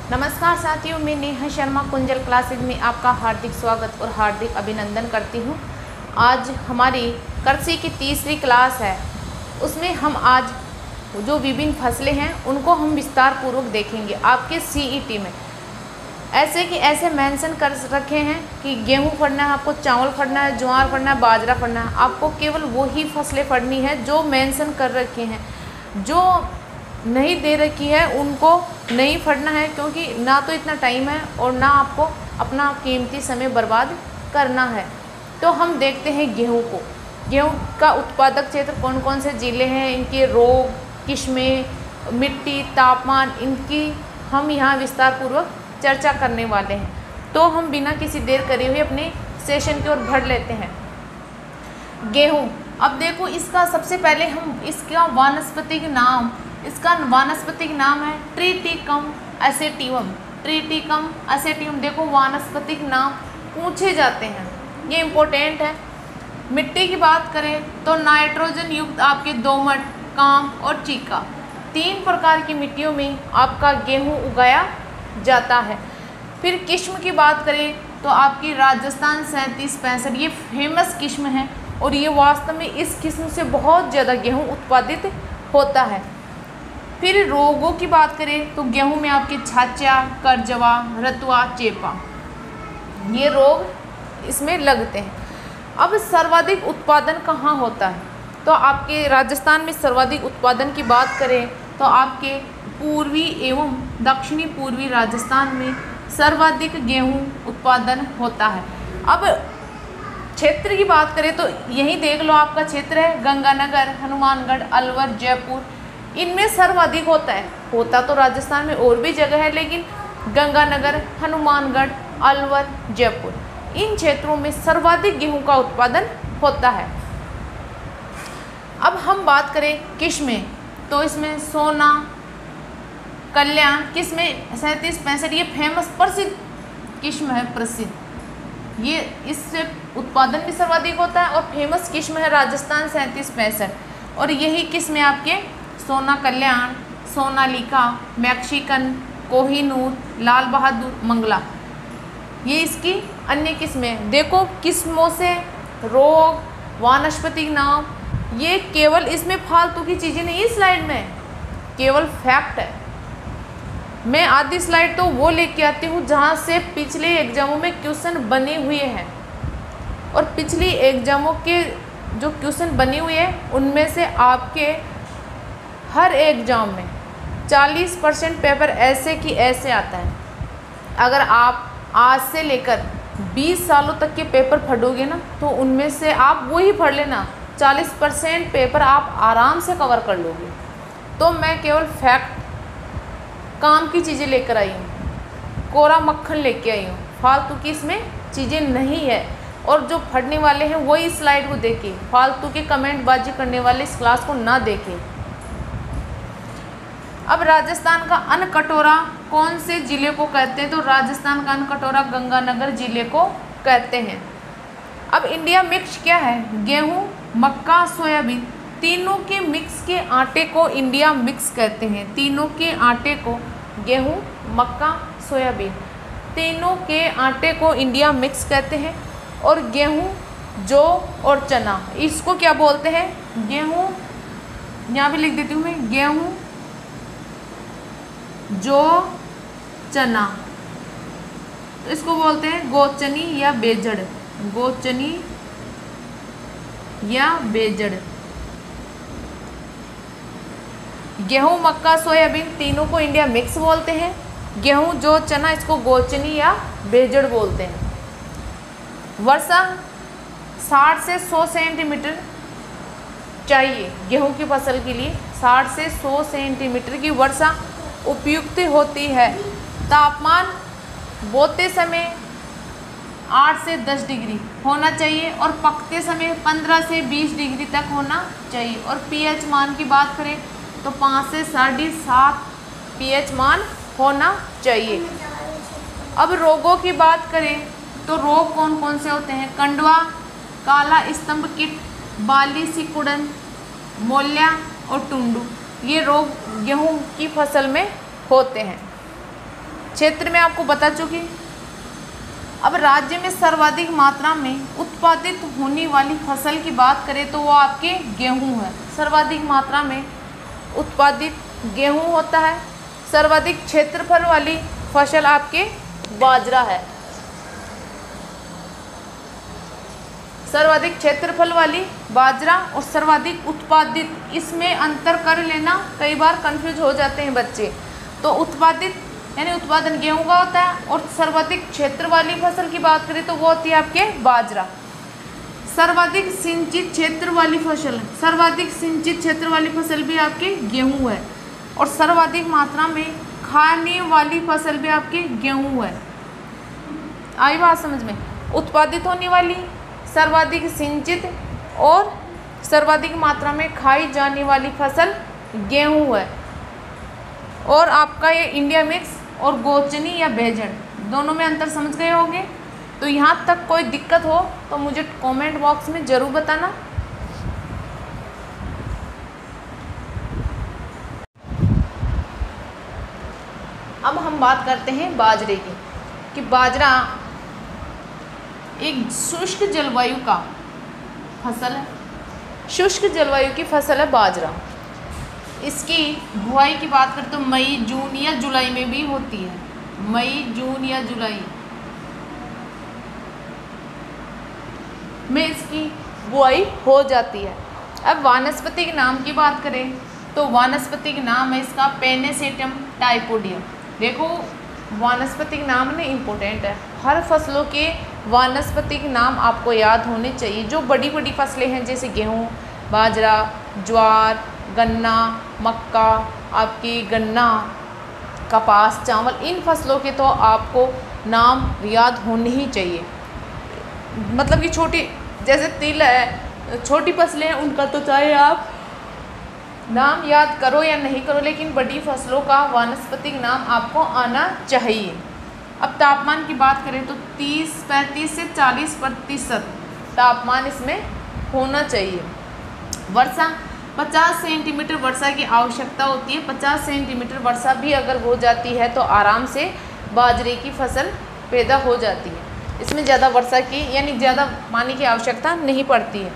नमस्कार साथियों, मैं नेहा शर्मा कुंजल क्लासेज में आपका हार्दिक स्वागत और हार्दिक अभिनंदन करती हूँ। आज हमारी कृषि की तीसरी क्लास है। उसमें हम आज जो विभिन्न फसलें हैं उनको हम विस्तार पूर्वक देखेंगे। आपके सीईटी में ऐसे कि ऐसे मेंशन कर रखे हैं कि गेहूँ फड़ना है, आपको चावल फड़ना है, ज्वार फड़ना है, बाजरा फड़ना है। आपको केवल वही फसलें फड़नी है जो मेंशन कर रखे हैं। जो नहीं दे रखी है उनको नहीं फड़ना है, क्योंकि ना तो इतना टाइम है और ना आपको अपना कीमती समय बर्बाद करना है। तो हम देखते हैं गेहूं को। गेहूं का उत्पादक क्षेत्र कौन कौन से ज़िले हैं, इनके रोग, किस्में, मिट्टी, तापमान, इनकी हम यहाँ विस्तार पूर्वक चर्चा करने वाले हैं। तो हम बिना किसी देर करे हुए अपने सेशन की ओर बढ़ लेते हैं। गेहूँ, अब देखो इसका सबसे पहले हम इसका वानस्पतिक नाम, इसका वानस्पतिक नाम है ट्रिटिकम एसेटिवम। ट्रिटिकम एसेटिवम, देखो वानस्पतिक नाम पूछे जाते हैं, ये इम्पोर्टेंट है। मिट्टी की बात करें तो नाइट्रोजन युक्त आपके दोमट, काम और चीका, 3 प्रकार की मिट्टियों में आपका गेहूं उगाया जाता है। फिर किस्म की बात करें तो आपकी राजस्थान 3765, ये फेमस किस्म है और ये वास्तव में इस किस्म से बहुत ज़्यादा गेहूं उत्पादित होता है। फिर रोगों की बात करें तो गेहूं में आपके छाछा, करजवा, रतुआ, चेपा, ये रोग इसमें लगते हैं। अब सर्वाधिक उत्पादन कहाँ होता है, तो आपके राजस्थान में सर्वाधिक उत्पादन की बात करें तो आपके पूर्वी एवं दक्षिणी पूर्वी राजस्थान में सर्वाधिक गेहूं उत्पादन होता है। अब क्षेत्र की बात करें तो यही देख लो, आपका क्षेत्र है गंगानगर, हनुमानगढ़, अलवर, जयपुर, इनमें सर्वाधिक होता है। होता तो राजस्थान में और भी जगह है, लेकिन गंगानगर, हनुमानगढ़, अलवर, जयपुर, इन क्षेत्रों में सर्वाधिक गेहूं का उत्पादन होता है। अब हम बात करें किस्में, तो इसमें सोना, कल्याण, किस्में 3765, ये फेमस प्रसिद्ध किस्म है, प्रसिद्ध, ये इससे उत्पादन भी सर्वाधिक होता है और फेमस किस्म है राजस्थान 3765। और यही किस्में आपके सोना कल्याण, सोनालिका, मैक्सिकन, कोहिनूर, लाल बहादुर, मंगला, ये इसकी अन्य किस्में। देखो किस्मों से रोग, वानस्पतिक नाम, ये केवल इसमें फालतू की चीज़ें नहीं, इस स्लाइड में केवल फैक्ट है। मैं आधी स्लाइड तो वो लेके आती हूँ जहाँ से पिछले एग्जामों में क्वेश्चन बने हुए हैं, और पिछली एग्जामों के जो क्वेश्चन बने हुए हैं उनमें से आपके हर एग्जाम में 40% पेपर ऐसे कि ऐसे आता है। अगर आप आज से लेकर 20 सालों तक के पेपर पढ़ोगे ना, तो उनमें से आप वही पढ़ लेना, 40% पेपर आप आराम से कवर कर लोगे। तो मैं केवल फैक्ट, काम की चीज़ें लेकर आई हूँ, कोरा मक्खन लेके आई हूँ, फालतू की इसमें चीज़ें नहीं है। और जो पढ़ने वाले हैं वही स्लाइड को देखें, फालतू के कमेंटबाजी करने वाले इस क्लास को ना देखें। अब राजस्थान का अनकटोरा कौन से ज़िले को कहते हैं, तो राजस्थान का अनकटोरा गंगानगर ज़िले को कहते हैं। अब इंडिया मिक्स क्या है, गेहूँ, मक्का, सोयाबीन, तीनों के मिक्स के आटे को इंडिया मिक्स कहते हैं। तीनों के आटे को, गेहूँ, मक्का, सोयाबीन, तीनों के आटे को इंडिया मिक्स कहते हैं। और गेहूँ, जौ और चना, इसको क्या बोलते हैं, गेहूँ, यहाँ भी लिख देती हूँ मैं, गेहूँ, जौ, चना, तो इसको बोलते हैं गोचनी या बेजड़, गोचनी या बेजड़। गेहूं, मक्का, सोयाबीन, तीनों को इंडिया मिक्स बोलते हैं। गेहूं, जौ, चना, इसको गोचनी या बेजड़ बोलते हैं। वर्षा 60 से 100 सेंटीमीटर चाहिए गेहूं की फसल के लिए, 60 से 100 सेंटीमीटर की वर्षा उपयुक्त होती है। तापमान बोते समय 8 से 10 डिग्री होना चाहिए और पकते समय 15 से 20 डिग्री तक होना चाहिए। और पीएच मान की बात करें तो 5 से 7.5 पीएच मान होना चाहिए। अब रोगों की बात करें तो रोग कौन कौन से होते हैं, कंडवा, काला स्तंभ कीट, बाली सिकुड़न, मोल्या और टुंडू, ये रोग गेहूं की फसल में होते हैं। क्षेत्र में आपको बता चुकी। अब राज्य में सर्वाधिक मात्रा में उत्पादित होने वाली फसल की बात करें तो वो आपके गेहूं है। सर्वाधिक मात्रा में उत्पादित गेहूं होता है। सर्वाधिक क्षेत्रफल वाली फसल आपके बाजरा है। सर्वाधिक क्षेत्रफल वाली बाजरा और सर्वाधिक उत्पादित, इसमें अंतर कर लेना, कई बार कंफ्यूज हो जाते हैं बच्चे। तो उत्पादित यानी उत्पादन गेहूं का होता है और सर्वाधिक क्षेत्र वाली फसल की बात करें तो वो होती है आपके बाजरा। सर्वाधिक सिंचित क्षेत्र वाली फसल, सर्वाधिक सिंचित क्षेत्र वाली फसल भी आपके गेहूं है। और सर्वाधिक मात्रा में खाने वाली फसल भी आपके गेहूं है। आई बात समझ में? उत्पादित होने वाली, सर्वाधिक सिंचित और सर्वाधिक मात्रा में खाई जाने वाली फसल गेहूं है। और आपका ये इंडिया मिक्स और गोचनी या बेजन दोनों में अंतर समझ गए होंगे। तो यहाँ तक कोई दिक्कत हो तो मुझे कमेंट बॉक्स में ज़रूर बताना। अब हम बात करते हैं बाजरे की, कि बाजरा एक शुष्क जलवायु का फसल है। शुष्क जलवायु की फसल है बाजरा। इसकी बुआई की बात करें तो मई, जून या जुलाई में भी होती है। मई, जून या जुलाई में इसकी बुआई हो जाती है। अब वानस्पतिक नाम की बात करें तो वानस्पतिक नाम है इसका पेनिसेटम टाइपोडियम। देखो वानस्पतिक नाम ने इम्पोर्टेंट है। हर फसलों के वानस्पतिक नाम आपको याद होने चाहिए। जो बड़ी बड़ी फसलें हैं जैसे गेहूँ, बाजरा, ज्वार, गन्ना, मक्का, आपकी गन्ना, कपास, चावल, इन फसलों के तो आपको नाम याद होने ही चाहिए। मतलब कि छोटी जैसे तिल है, छोटी फसलें हैं, उनका तो चाहे आप नाम याद करो या नहीं करो, लेकिन बड़ी फसलों का वानस्पतिक नाम आपको आना चाहिए। अब तापमान की बात करें तो 35 से 40% तापमान इसमें होना चाहिए। वर्षा 50 सेंटीमीटर वर्षा की आवश्यकता होती है। 50 सेंटीमीटर वर्षा भी अगर हो जाती है तो आराम से बाजरे की फसल पैदा हो जाती है। इसमें ज़्यादा वर्षा की यानी ज़्यादा पानी की आवश्यकता नहीं पड़ती है।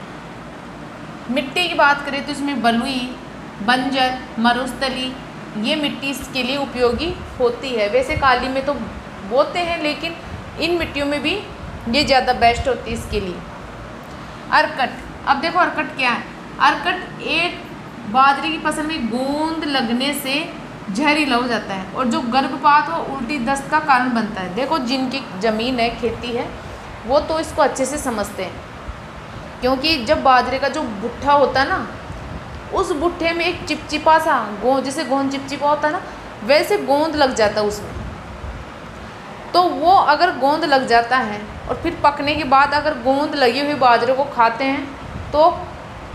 मिट्टी की बात करें तो इसमें बलुई, बंजर, मरुस्थली, ये मिट्टी इसके लिए उपयोगी होती है। वैसे काली में तो बोते हैं, लेकिन इन मिट्टियों में भी ये ज़्यादा बेस्ट होती है इसके लिए। अर्कट, अब देखो अर्कट क्या है। अर्कट एक बाजरे की फसल में गोंद लगने से जहरीला हो जाता है और जो गर्भपात हो उल्टी दस्त का कारण बनता है। देखो जिनकी ज़मीन है, खेती है, वो तो इसको अच्छे से समझते हैं, क्योंकि जब बाजरे का जो भुट्टा होता है ना, उस भुट्टे में एक चिपचिपा सा गोंद, जैसे गोंद चिपचिपा होता है ना, वैसे गोंद लग जाता है उसमें। तो वो अगर गोंद लग जाता है और फिर पकने के बाद अगर गोंद लगी हुई बाजरे को खाते हैं तो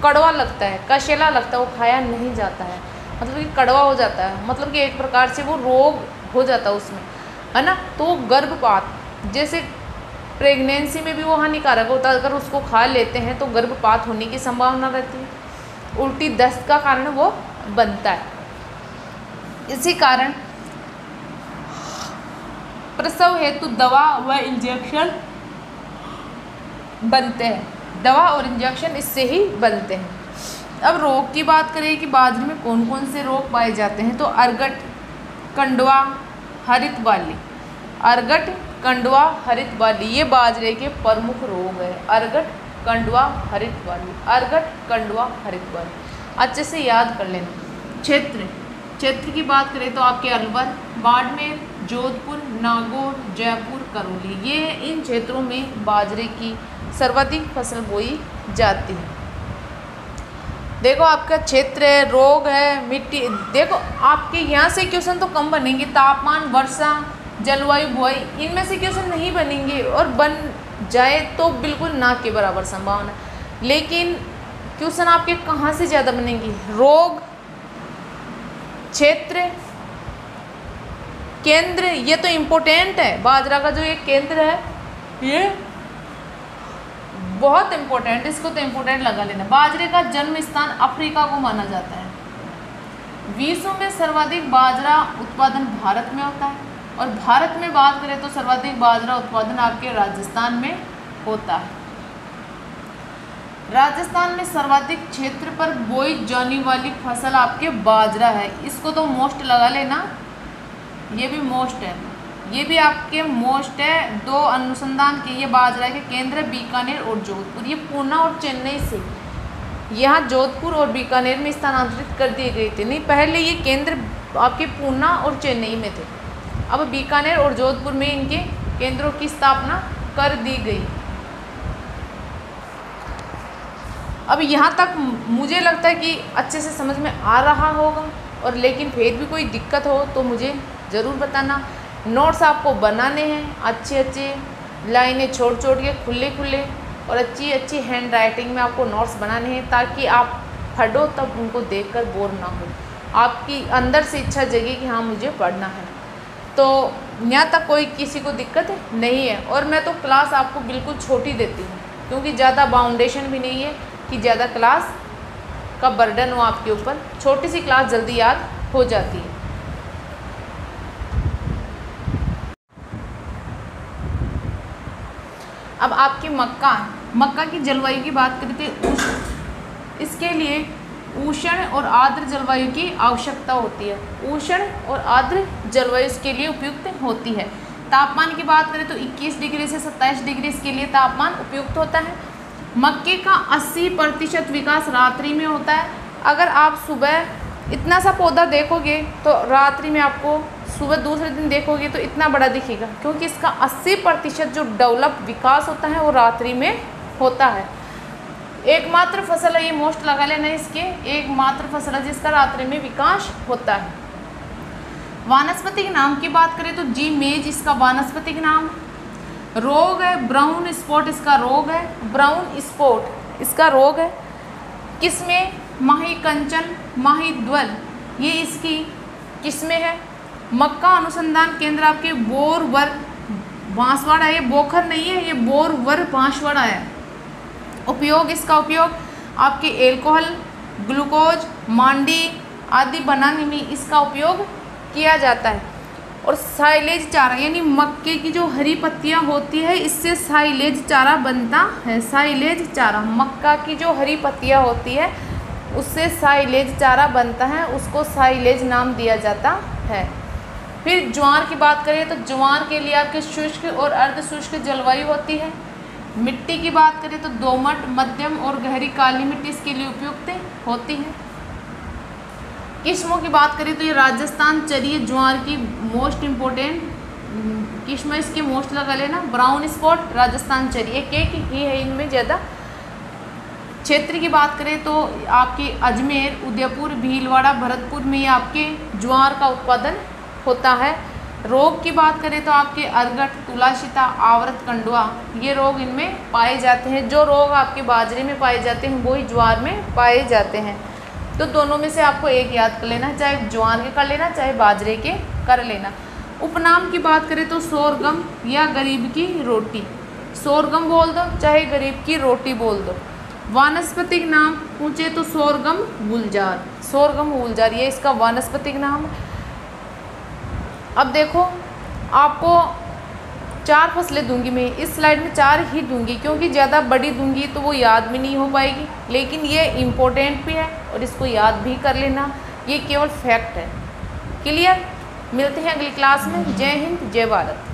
कड़वा लगता है, कशेला लगता है, वो खाया नहीं जाता है, मतलब कि कड़वा हो जाता है, मतलब कि एक प्रकार से वो रोग हो जाता है उसमें, है ना। तो गर्भपात, जैसे प्रेगनेंसी में भी वो हानिकारक होता है, अगर उसको खा लेते हैं तो गर्भपात होने की संभावना रहती है, उल्टी दस्त का कारण वो बनता है। इसी कारण प्रसव हेतु दवा व इंजेक्शन बनते हैं। दवा और इंजेक्शन इससे ही बनते हैं। अब रोग की बात करें कि बाजरे में कौन कौन से रोग पाए जाते हैं तो अर्गट, कंडवा, हरित बाली। अर्गट, कंडवा, हरित बाली ये बाजरे के प्रमुख रोग है। अर्गट, कंडवा, हरित बाली। अर्गट, कंडवा, हरित बाली अच्छे से याद कर लेना। क्षेत्र की बात करें तो आपके अलवर, बाड़मेर, जोधपुर, नागौर, जयपुर, करौली, ये इन क्षेत्रों में बाजरे की सर्वाधिक फसल बोई जाती है। देखो आपका क्षेत्र है, रोग है, मिट्टी, देखो आपके यहाँ से क्वेश्चन तो कम बनेंगे। तापमान, वर्षा, जलवायु, बुआई, इनमें से क्वेश्चन नहीं बनेंगे, और बन जाए तो बिल्कुल ना के बराबर संभावना। लेकिन क्वेश्चन आपके कहाँ से ज़्यादा बनेंगे? रोग, क्षेत्र, केंद्र, ये तो इम्पोर्टेंट है। बाजरा का जो ये केंद्र है ये बहुत इम्पोर्टेंट, इसको तो इम्पोर्टेंट लगा लेना। बाजरे का जन्म स्थान अफ्रीका को माना जाता है। विश्व में सर्वाधिक बाजरा उत्पादन भारत में होता है। और भारत में बात करें तो सर्वाधिक बाजरा उत्पादन आपके राजस्थान में होता है। राजस्थान में सर्वाधिक क्षेत्र पर बोई जाने वाली फसल आपके बाजरा है। इसको तो मोस्ट लगा लेना, ये भी मोस्ट है, ये भी आपके मोस्ट है। 2 अनुसंधान के ये बाजरा के केंद्र बीकानेर और जोधपुर, ये पूना और चेन्नई से यहाँ जोधपुर और बीकानेर में स्थानांतरित कर दिए गए थे। नहीं, पहले ये केंद्र आपके पूना और चेन्नई में थे, अब बीकानेर और जोधपुर में इनके केंद्रों की स्थापना कर दी गई। अब यहाँ तक मुझे लगता है कि अच्छे से समझ में आ रहा होगा, और लेकिन फिर भी कोई दिक्कत हो तो मुझे ज़रूर बताना। नोट्स आपको बनाने हैं, अच्छे लाइनें छोड़ के खुले और अच्छी हैंड राइटिंग में आपको नोट्स बनाने हैं, ताकि आप पढ़ो तब उनको देखकर बोर ना हो, आपकी अंदर से इच्छा जगे कि हाँ मुझे पढ़ना है। तो यहाँ तक कोई किसी को दिक्कत नहीं है। और मैं तो क्लास आपको बिल्कुल छोटी देती हूँ, क्योंकि ज़्यादा बाउंडेशन भी नहीं है कि ज़्यादा क्लास का बर्डन हो आपके ऊपर। छोटी सी क्लास जल्दी याद हो जाती है। अब आपकी मक्का की जलवायु की बात करें तो इसके लिए उष्ण और आर्द्र जलवायु की आवश्यकता होती है। उष्ण और आर्द्र जलवायु इसके लिए उपयुक्त होती है। तापमान की बात करें तो 21 डिग्री से 27 डिग्री इसके लिए तापमान उपयुक्त होता है। मक्के का 80% विकास रात्रि में होता है। अगर आप सुबह इतना सा पौधा देखोगे तो रात्रि में आपको सुबह दूसरे दिन देखोगे तो इतना बड़ा दिखेगा, क्योंकि इसका 80% जो डेवलप विकास होता है वो रात्रि में होता है। एकमात्र फसल है, ये मोस्ट लगा लेना, इसके एकमात्र फसल है जिसका रात्रि में विकास होता है। वानस्पतिक नाम की बात करें तो जी मेज इसका वानस्पतिक नाम। रोग है ब्राउन स्पॉट, इसका रोग है ब्राउन स्पॉट, इसका रोग है। किस्में माही कंचन, माही ध्वल, ये इसकी किस्में है। मक्का अनुसंधान केंद्र आपके बोरवर बांसवाड़ा है, ये बोखर नहीं है, ये बोरवर बांसवाड़ा है। उपयोग, इसका उपयोग आपके एल्कोहल, ग्लूकोज, मांडी आदि बनाने में इसका उपयोग किया जाता है। और साइलेज चारा, यानी मक्के की जो हरी पत्तियां होती है इससे साइलेज चारा बनता है। साइलेज चारा, मक्का की जो हरी पत्तियां होती है उससे साइलेज चारा बनता है, उसको साइलेज नाम दिया जाता है। फिर ज्वार की बात करें तो ज्वार के लिए आपके शुष्क और अर्ध शुष्क जलवायु होती है। मिट्टी की बात करें तो दोमट, मध्यम और गहरी काली मिट्टी इसके लिए उपयुक्त होती है। किस्मों की बात करें तो ये राजस्थान चरी ज्वार की मोस्ट इम्पोर्टेंट किस्म, इसके मोस्ट लगा लेना। ब्राउन स्पॉट, राजस्थान चरी, एक ही है इनमें ज़्यादा। क्षेत्र की बात करें तो आपके अजमेर, उदयपुर, भीलवाड़ा, भरतपुर में ये आपके ज्वार का उत्पादन होता है। रोग की बात करें तो आपके अर्गट, तुलाशिता, आवृत कंडवा, ये रोग इनमें पाए जाते हैं। जो रोग आपके बाजरे में पाए जाते हैं वही ज्वार में पाए जाते हैं। तो दोनों में से आपको एक याद कर लेना, चाहे ज्वार के कर लेना चाहे बाजरे के कर लेना। उपनाम की बात करें तो सोरगम या गरीब की रोटी, सोरगम बोल दो चाहे गरीब की रोटी बोल दो। वानस्पतिक नाम पूछे तो सोरगम गुलजार, सोरगम गुलजार ये इसका वानस्पतिक नाम है। अब देखो आपको 4 फसलें दूंगी मैं, इस स्लाइड में 4 ही दूंगी, क्योंकि ज़्यादा बड़ी दूंगी तो वो याद भी नहीं हो पाएगी, लेकिन ये इम्पोर्टेंट भी है और इसको याद भी कर लेना, ये केवल फैक्ट है। क्लियर? मिलते हैं अगली क्लास में। जय हिंद, जय भारत।